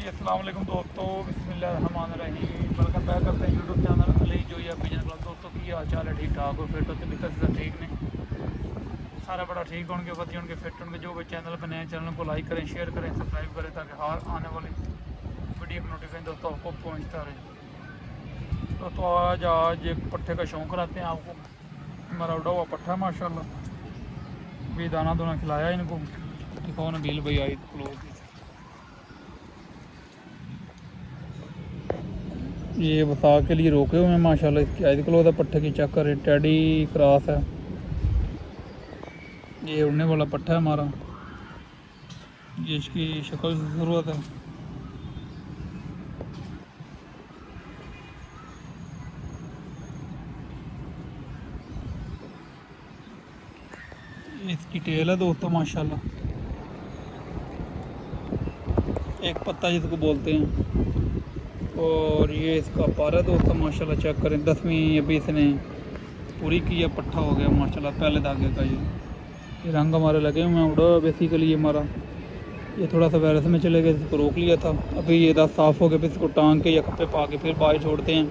अस्सलाम वालेकुम दोस्तों, बिस्मिल्लाहिर्रहमानिर्रहीम। वेलकम बैक करते हैं यूट्यूब चैनल अली जोया बिजन क्लब। दोस्तों की हाल चाल है? ठीक ठाक हो? फिट हो? तबीयत ठीक ने? सारा बड़ा ठीक होंगे, वधी होंगे, फिट होंगे। जो भी चैनल पर नए चैनल को लाइक करें, शेयर करें, सब्सक्राइब करें ताकि हर आने वाली वीडियो की नोटिफिकेशन दोस्तों आपको पहुँचता रहे। दोस्तों आज एक पट्ठे का शौक़ कराते हैं आपको। हमारा उड़ा हुआ पट्ठा है माशाल्लाह। भी दाना दोना खिलाया इनको। दिखाओ ना बिल भाई आई क्लोज। ये वसा के लिए रोके हुए हैं माशाल्लाह। इसकी आयत क्लोज है पट्टे की, चेक करें, टेडी क्रॉस है। ये उड़ने वाला पट्टा है हमारा। ये इसकी शक्ल ज़रूरत है। इसकी टेल है दोस्तों माशाल्लाह, एक पत्ता जिसको बोलते हैं। और ये इसका पारा दोस्तों माशाल्लाह, चेक करें। 10वीं अभी इसने पूरी की है, पट्ठा हो गया माशाल्लाह पहले धागे का। ये रंग हमारे लगे हुए हैं उड़ा बेसिकली। हमारा ये थोड़ा सा वायरस में चले गए, इसको रोक लिया था। अभी ये 10 साफ़ हो गए, फिर इसको टांग के या खप्पे पा के फिर बाहर छोड़ते हैं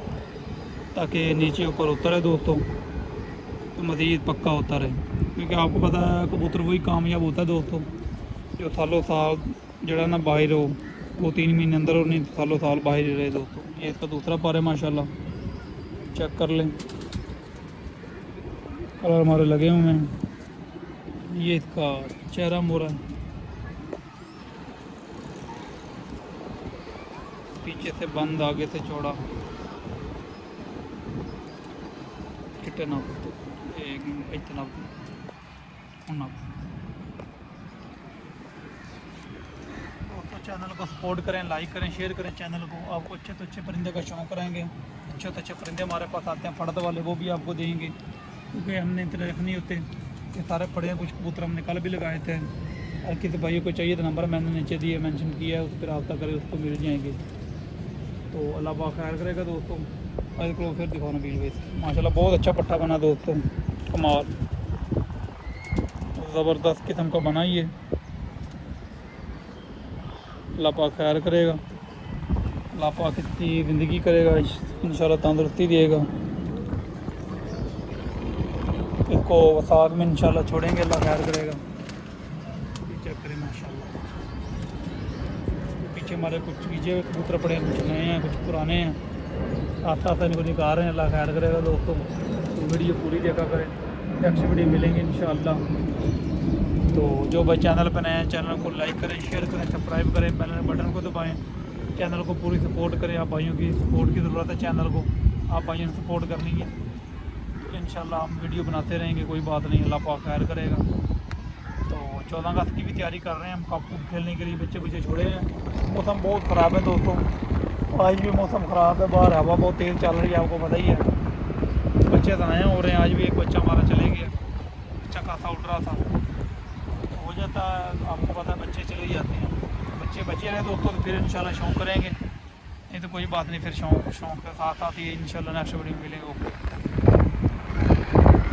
ताकि नीचे ऊपर होता रहे दोस्तों, तो मज़ीद पक्का होता रहे। क्योंकि आपको पता है कबूतर वही कामयाब होता है दोस्तों जो सालों साल जड़ा ना बाहर हो, वो 3 महीने अंदर और नहीं सालों साल बाहर ही रहे दोस्तों। ये इसका दूसरा पार है माशाल्लाह, चेक कर लें। कलर हमारे लगे हुए हैं। ये इसका चेहरा मोरा है, पीछे से बंद आगे से चौड़ा। कितना इतना तो चैनल को सपोर्ट करें, लाइक करें, शेयर करें चैनल को। आपको अच्छे तो अच्छे परिंदे का शौक़ कराएंगे। अच्छे तो अच्छे परिंदे हमारे पास आते हैं फड़द वाले, वो भी आपको देंगे। क्योंकि हमने इतने रख नहीं होते, ये सारे पड़े हैं। कुछ कबूतर हमने कल भी लगाए थे। और किसी भाई को चाहिए तो नंबर मैंने नीचे दिए, मेंशन किया है, उस पर रब्ता करें, उसको मिल जाएंगे। तो अल्लाह पाक खैर करेगा दोस्तों। आज को फिर दिखाना बिल वेस माशाल्लाह बहुत अच्छा पट्टा बना दोस्तों, कमाल ज़बरदस्त किस्म का बना। ये अल्लाह पाक खैर करेगा, अल्लाह पाक इसकी ज़िंदगी करेगा, इंशाल्लाह तंदुरुस्ती देगा। इसको वसात में इंशाल्लाह छोड़ेंगे, अल्लाह खैर करेगा। चेक करें माशाल्लाह, पीछे हमारे कुछ पीछे कबूतर पड़े हैं, कुछ नए हैं, कुछ पुराने हैं। आस्ता आस्ता इनको निकाल रहे हैं, अल्लाह खैर करेगा दोस्तों। वीडियो पूरी देखा करें, नेक्स्ट वीडियो मिलेंगे इंशाल्लाह। तो जो भाई चैनल पर नए हैं चैनल को लाइक करें, शेयर करें, सब्सक्राइब करें, बेल बटन को दबाएं। चैनल को पूरी सपोर्ट करें। आप भाइयों की सपोर्ट की ज़रूरत है चैनल को, आप भाइयों ने सपोर्ट करनी है। तो इंशाल्लाह हम वीडियो बनाते रहेंगे, कोई बात नहीं, अल्लाह पाक खैर करेगा। तो 14 अगस्त की भी तैयारी कर रहे हैं हम, कप कुप खेलने के लिए बच्चे बच्चे छोड़े हैं। मौसम बहुत ख़राब है दोस्तों, आज भी मौसम ख़राब है, बाहर हवा बहुत तेज़ चल रही है, आपको पता ही है। बच्चे ज़ाया हो रहे हैं, आज भी एक बच्चा हमारा चले गया, अच्छा खासा उठ रहा था। हो जाता है, आपको पता है बच्चे चले ही जाते हैं। बच्चे बचे रहे दोस्तों तो फिर इंशाल्लाह शौक़ करेंगे, नहीं तो कोई बात नहीं, फिर शौक़ के साथ साथ ही इंशाल्लाह नेक्स्ट वीडियो में मिलेंगे। ओके।